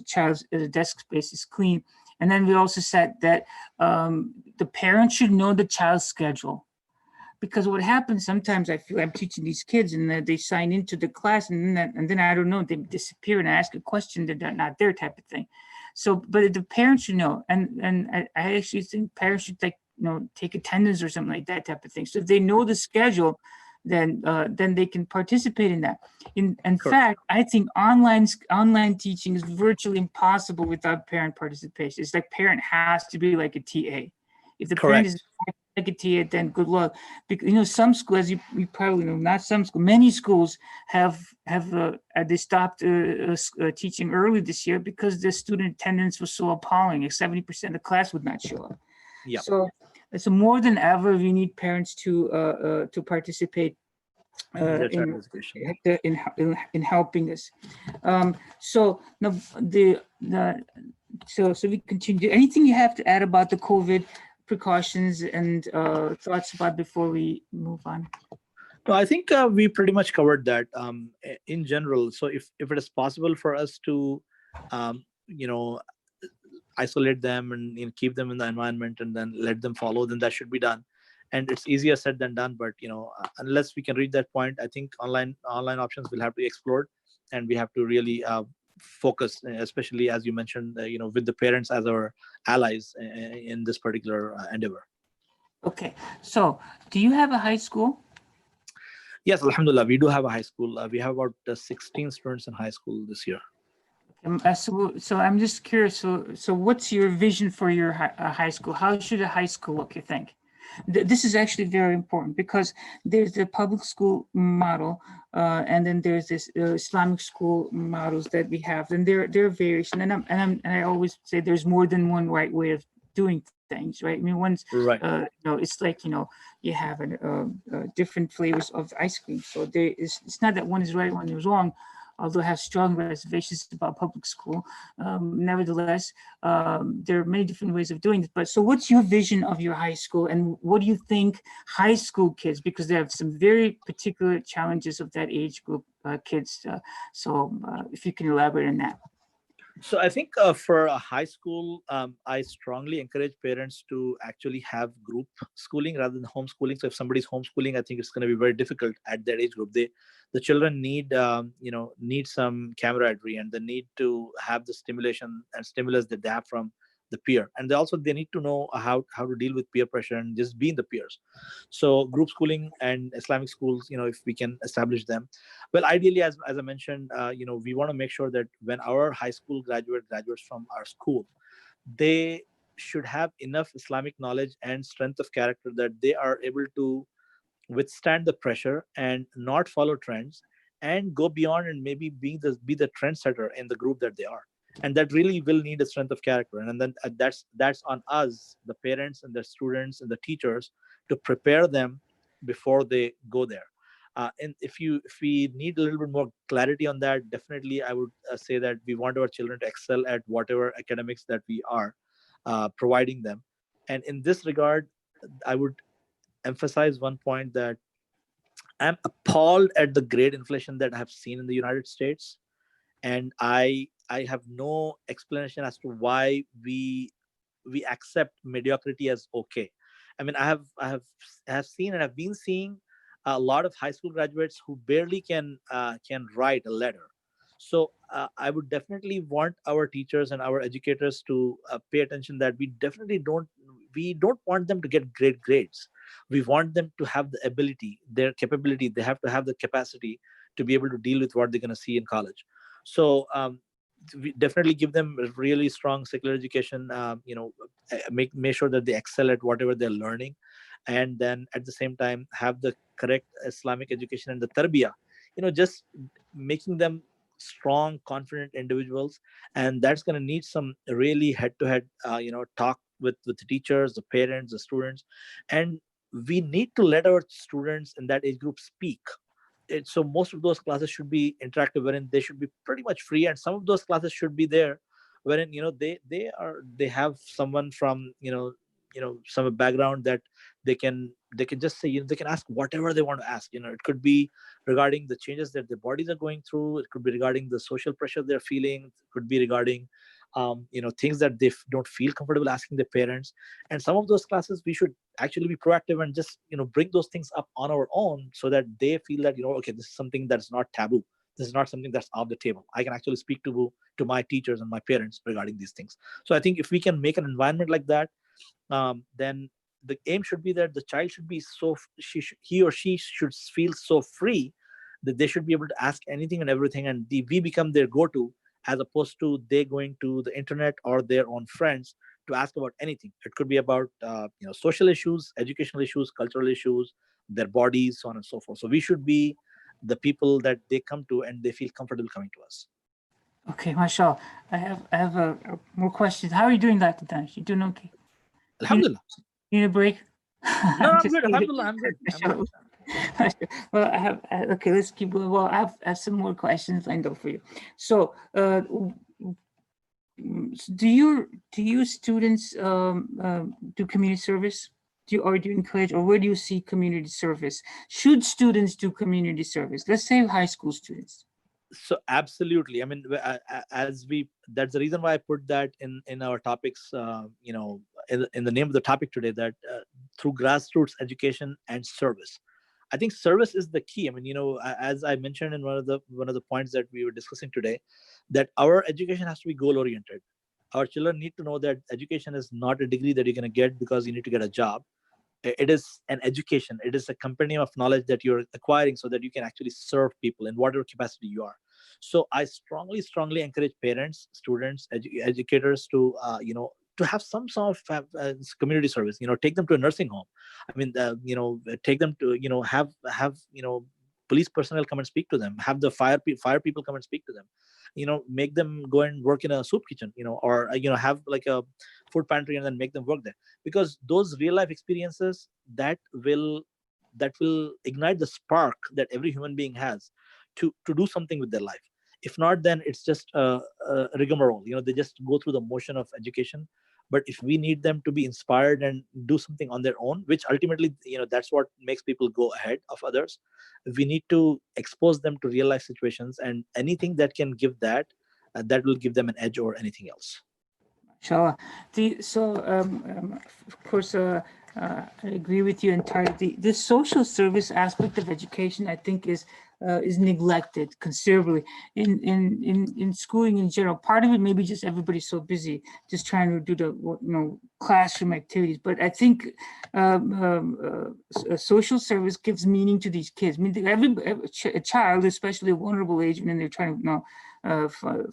child's desk space is clean. And then we also said that the parent should know the child's schedule. Because what happens sometimes, I feel I'm teaching these kids and they sign into the class and then I don't know, they disappear and I ask a question, they're not there type of thing. So, but the parents should know, and I actually think parents should take attendance or something like that type of thing. So if they know the schedule, then they can participate in that. In fact, I think online teaching is virtually impossible without parent participation. It's like parent has to be like a TA. If the parent is like a TA, then good luck. Because some schools, as you probably know, not some schools, many schools have they stopped teaching early this year because the student attendance was so appalling. 70% of the class would not show up.
Yeah.
So more than ever, we need parents to participate in helping us. So now so we continue. Anything you have to add about the COVID precautions and thoughts about before we move on?
No, I think we pretty much covered that in general. So if it is possible for us to, isolate them and keep them in the environment and then let them follow, then that should be done. And it's easier said than done. But unless we can reach that point, I think online options will have to be explored, and we have to really focus, especially as you mentioned, with the parents as our allies in this particular endeavor.
Okay, so do you have a high school?
Yes, alhamdulillah, we do have a high school. We have about 16 students in high school this year.
So I'm just curious. So what's your vision for your high school? How should a high school look, you think? This is actually very important because there's the public school model, and then there's this Islamic school models that we have, and there are various. And I always say there's more than one right way of doing things, right? I mean, one's
right.
It's like you have different flavors of ice cream. So it's not that one is right, one is wrong. Although I have strong reservations about public school, nevertheless, there are many different ways of doing it. But so what's your vision of your high school, and what do you think high school kids, because they have some very particular challenges of that age group kids. So if you can elaborate on that.
So I think for a high school, I strongly encourage parents to actually have group schooling rather than homeschooling. So if somebody's homeschooling, I think it's going to be very difficult at that age group. The children need some camaraderie, and they need to have the stimulation and stimulus that they have from the peer, and they need to know how to deal with peer pressure and just be in the peers. So group schooling and Islamic schools, if we can establish them, well, ideally, as I mentioned, we want to make sure that when our high school graduates from our school, they should have enough Islamic knowledge and strength of character that they are able to withstand the pressure and not follow trends and go beyond and maybe be the trendsetter in the group that they are. And that really will need a strength of character. And then that's on us, the parents and the students and the teachers, to prepare them before they go there. And if we need a little bit more clarity on that, definitely I would say that we want our children to excel at whatever academics that we are providing them. And in this regard, I would emphasize one point, that I'm appalled at the grade inflation that I have seen in the United States. And I have no explanation as to why we accept mediocrity as okay. I mean, I have seen and I've been seeing a lot of high school graduates who barely can write a letter. So I would definitely want our teachers and our educators to pay attention that we don't want them to get great grades. We want them to have the ability, their capability. They have to have the capacity to be able to deal with what they're going to see in college. So we definitely give them a really strong secular education. Make sure that they excel at whatever they're learning, and then at the same time have the correct Islamic education and the tarbiyah. Just making them strong, confident individuals, and that's going to need some really head-to-head, talk with the teachers, the parents, the students, and we need to let our students in that age group speak. So most of those classes should be interactive, wherein they should be pretty much free, and some of those classes should be there wherein they have someone from some background that they can just say, they can ask whatever they want to ask. It could be regarding the changes that their bodies are going through, it could be regarding the social pressure they're feeling, it could be regarding things that they don't feel comfortable asking their parents. And some of those classes we should actually be proactive and just bring those things up on our own, so that they feel that okay, this is something that's not taboo, this is not something that's off the table. I can actually speak to my teachers and my parents regarding these things. So I think if we can make an environment like that, then the aim should be that the child should be he or she should feel so free that they should be able to ask anything and everything, and we become their go-to, as opposed to they going to the internet or their own friends to ask about anything. It could be about social issues, educational issues, cultural issues, their bodies, so on and so forth. So we should be the people that they come to and they feel comfortable coming to us.
Okay, mashallah. I have more questions. How are you doing, Dr. Danish? You doing okay?
Alhamdulillah.
You need a break?
No, I'm good. Alhamdulillah, I'm good.
Well, okay, let's keep going. Well, I have some more questions lined up for you. So, do your students do community service? Do you encourage, or where do you see community service? Should students do community service? Let's say high school students.
So absolutely. I mean, that's the reason why I put that in our topics, in the name of the topic today, that through grassroots education and service. I think service is the key. I mean, as I mentioned in one of the points that we were discussing today, that our education has to be goal oriented. Our children need to know that education is not a degree that you're going to get because you need to get a job. It is an education. It is a compendium of knowledge that you're acquiring so that you can actually serve people in whatever capacity you are. So I strongly encourage parents, students, educators to to have some sort of community service. Take them to a nursing home. I mean, take them to have police personnel come and speak to them. Have the fire people come and speak to them. Make them go and work in a soup kitchen. Or have like a food pantry and then make them work there, because those real life experiences that will ignite the spark that every human being has to do something with their life. If not, then it's just a rigmarole. They just go through the motion of education. But if we need them to be inspired and do something on their own, which ultimately that's what makes people go ahead of others, we need to expose them to real life situations, and anything that can give that will give them an edge over anything else.
Inshallah. Of course, I agree with you entirely. The social service aspect of education, I think, is neglected considerably in schooling in general. Part of it maybe just everybody's so busy just trying to do the classroom activities. But I think social service gives meaning to these kids. I mean, every child, especially a vulnerable age, when they're trying to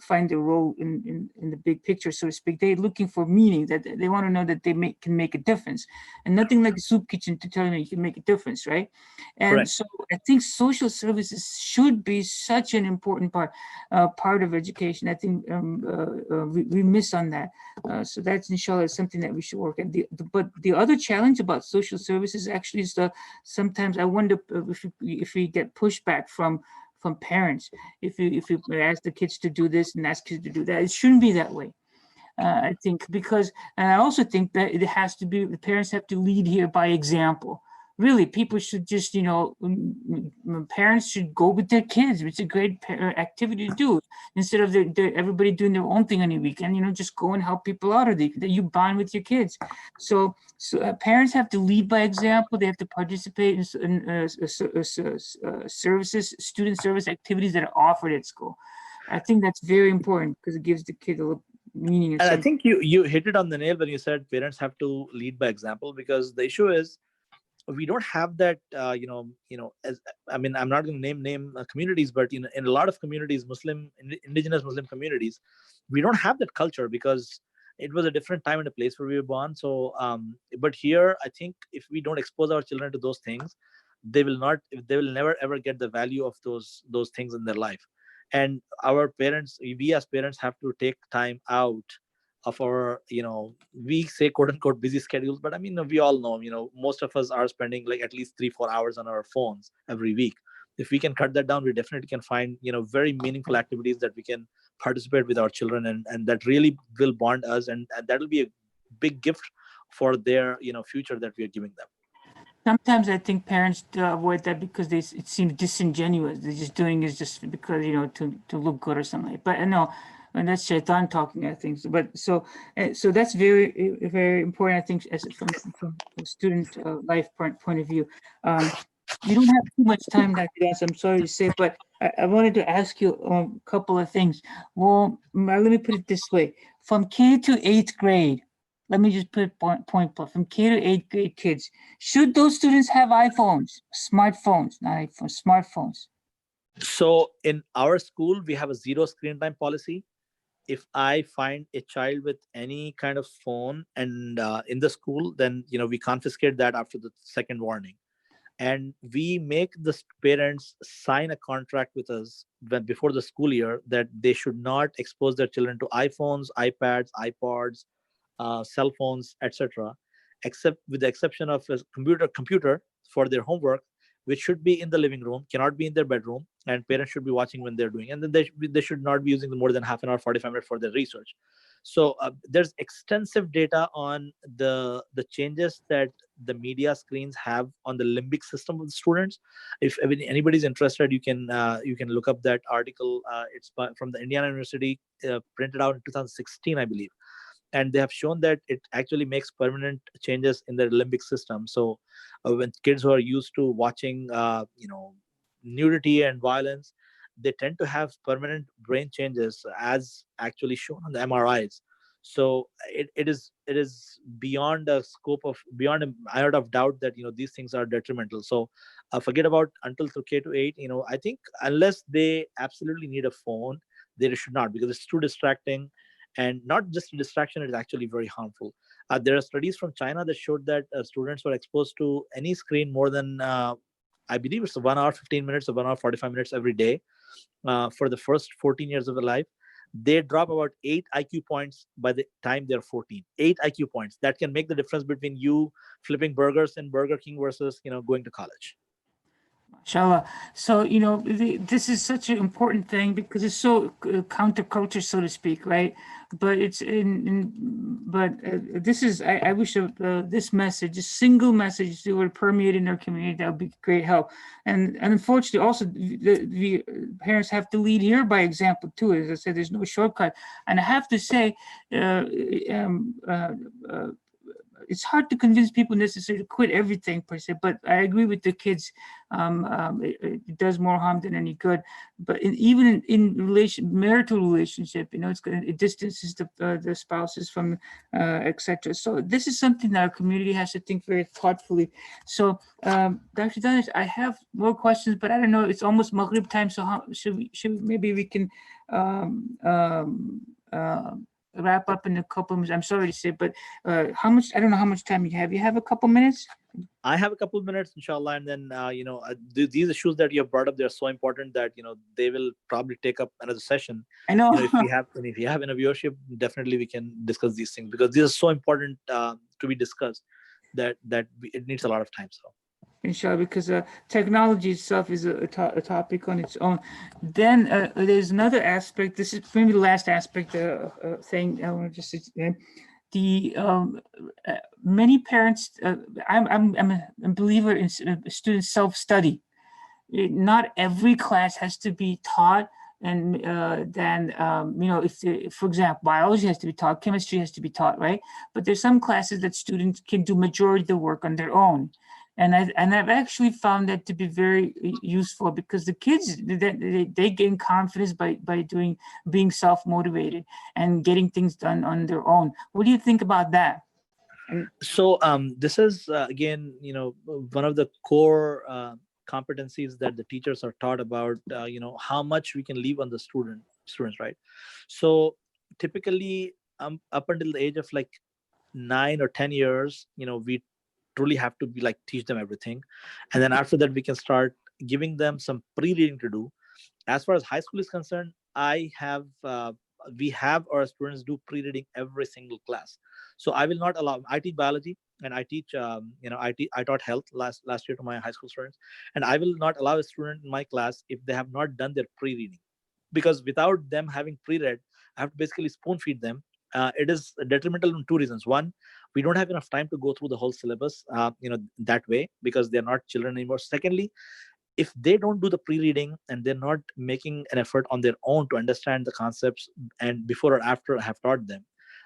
find their role in the big picture, so to speak, they're looking for meaning, that they want to know that they can make a difference, and nothing like a soup kitchen to tell them you can make a difference, right? And Correct. So I think social services should be such an important part of education. I think we miss on that. So that's inshallah something that we should work at. But the other challenge about social services actually is sometimes I wonder if we get pushback from parents. If you ask the kids to do this and ask kids to do that, it shouldn't be that way. I think and I also think that it has to be, the parents have to lead here by example. Really, people should just, parents should go with their kids. It's a great activity to do, instead of everybody doing their own thing on the weekend. Just go and help people out, that you bond with your kids. So parents have to lead by example. They have to participate in services, student service activities that are offered at school. I think that's very important because it gives the kid a little meaning.
And I think you hit it on the nail when you said parents have to lead by example, because the issue is, we don't have that, as I mean, I'm not going to name communities, but in a lot of communities, indigenous Muslim communities, we don't have that culture because it was a different time and a place where we were born. So, but here, I think if we don't expose our children to those things, they will never ever get the value of those things in their life. And our parents, we as parents have to take time out of our, we say quote unquote busy schedules, but I mean, we all know, most of us are spending like at least 3-4 hours on our phones every week. If we can cut that down, we definitely can find, very meaningful activities that we can participate with our children, and that really will bond us, and that will be a big gift for their, future that we are giving them.
Sometimes I think parents avoid that because it seems disingenuous. They're just doing it just because, to look good or something. But no, and that's Shaitan talking, I think. But so that's very, very important, I think, as from a student life point of view. You don't have too much time, Dr. Das, I'm sorry to say, but I wanted to ask you a couple of things. Well, let me put it this way. From K to 8th grade, let me just put it point from K to 8th grade kids, should those students have iPhones, smartphones, not iPhones, smartphones?
So in our school, we have a 0 screen time policy. If I find a child with any kind of phone and in the school, then we confiscate that after the second warning, and we make the parents sign a contract with us before the school year that they should not expose their children to iPhones, iPads, iPods, cell phones, etc., except with the exception of a computer for their homework, which should be in the living room, cannot be in their bedroom, and parents should be watching when they're doing. And then they should not be using more than half an hour, 45 minutes for their research. So there's extensive data on the changes that the media screens have on the limbic system of the students. If anybody's interested, you can look up that article. It's from the Indiana University, printed out in 2016, I believe. And they have shown that it actually makes permanent changes in their limbic system. So when kids who are used to watching, nudity and violence, they tend to have permanent brain changes as actually shown on the MRIs. So it is beyond a iota of doubt that these things are detrimental. So forget about until through K to 8. I think unless they absolutely need a phone, they should not, because it's too distracting. And not just a distraction, it is actually very harmful. There are studies from China that showed that students were exposed to any screen more than, I believe it's 1 hour, 15 minutes or 1 hour, 45 minutes every day for the first 14 years of their life. They drop about 8 IQ points by the time they're 14. 8 IQ points. That can make the difference between you flipping burgers in Burger King versus, going to college.
Mashallah. So, this is such an important thing because it's so counterculture, so to speak, right? But it's this is, I wish this message, a single message that would permeate in our community. That would be great help. And unfortunately, also, the parents have to lead here by example, too. As I said, there's no shortcut. And I have to say, it's hard to convince people necessarily to quit everything per se, but I agree with the kids. It does more harm than any good. But even in marital relationship, it distances the spouses from, etc. So this is something that our community has to think very thoughtfully. So, Dr. Danish, I have more questions, but I don't know. It's almost Maghrib time, so maybe we can wrap up in a couple of minutes. I'm sorry to say, but I don't know how much time you have. You have a couple minutes?
I have a couple of minutes, inshallah. And then, these issues that you have brought up, they're so important that, they will probably take up another session.
I know.
If you have in a viewership, definitely we can discuss these things because these are so important to be discussed that it needs a lot of time. So.
Inshallah, because technology itself is a topic on its own. Then there's another aspect. This is maybe the last aspect thing I want to just say. Many parents, I'm a believer in student self-study. Not every class has to be taught, and then if for example, biology has to be taught, chemistry has to be taught, right? But there's some classes that students can do majority of the work on their own. And I've actually found that to be very useful because the kids, they gain confidence by being self-motivated and getting things done on their own. What do you think about that?
So this is again, one of the core competencies that the teachers are taught about. How much we can leave on the students, right? So typically, up until the age of like 9 or 10 years, we truly have to be like teach them everything, and then after that we can start giving them some pre-reading to do. As far as high school is concerned, we have our students do pre-reading every single class. So I will not allow. I teach biology and I teach. I taught health last year to my high school students, and I will not allow a student in my class if they have not done their pre-reading, because without them having pre-read, I have to basically spoon feed them. It is detrimental in two reasons. One, we don't have enough time to go through the whole syllabus, that way, because they're not children anymore. Secondly, if they don't do the pre-reading and they're not making an effort on their own to understand the concepts and before or after I have taught them,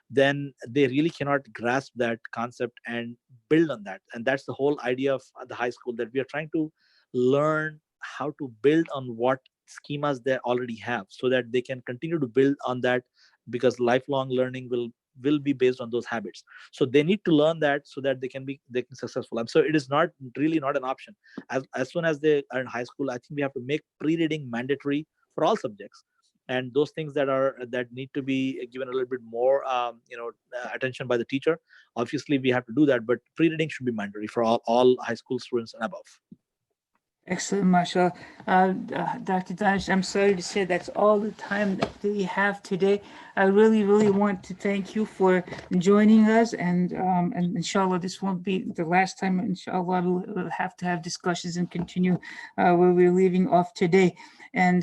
then they really cannot grasp that concept and build on that. And that's the whole idea of the high school, that we are trying to learn how to build on what schemas they already have, so that they can continue to build on that, because lifelong learning will be based on those habits. So they need to learn that so that they can successful. And so it is not really not an option. As soon as they are in high school, I think we have to make pre-reading mandatory for all subjects, and those things that need to be given a little bit more attention by the teacher. Obviously we have to do that, but pre-reading should be mandatory for all high school students and above.
Excellent, mashallah. Dr. Danish, I'm sorry to say that's all the time that we have today. I really, really want to thank you for joining us, and inshallah, this won't be the last time. Inshallah, we'll have to have discussions and continue where we're leaving off today. And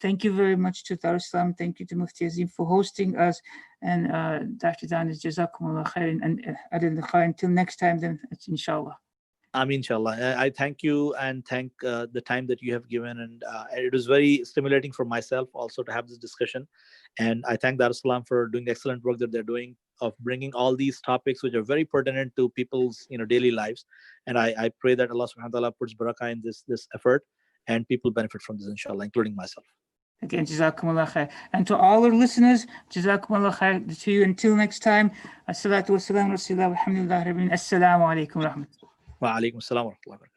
thank you very much to Darussalam. Thank you to Mufti Azim for hosting us. And Dr. Danish, Jazakullahu Khairun. And until next time, then, inshallah.
Inshallah. I thank you and thank the time that you have given, and it was very stimulating for myself also to have this discussion. And I thank Darussalam for doing the excellent work that they're doing of bringing all these topics which are very pertinent to people's daily lives. And I pray that Allah subhanahu wa ta'ala puts barakah in this effort and people benefit from this, inshallah, including myself.
Again, Jazakumullah Khair. And to all our listeners, Jazakumullah Khair. To you until next time. As-salatu wa salam wa rasulullah wa alhamdulillah. Assalamu alaikum wa rahmatullah.
Wa alaikum assalam wa rahmatullah.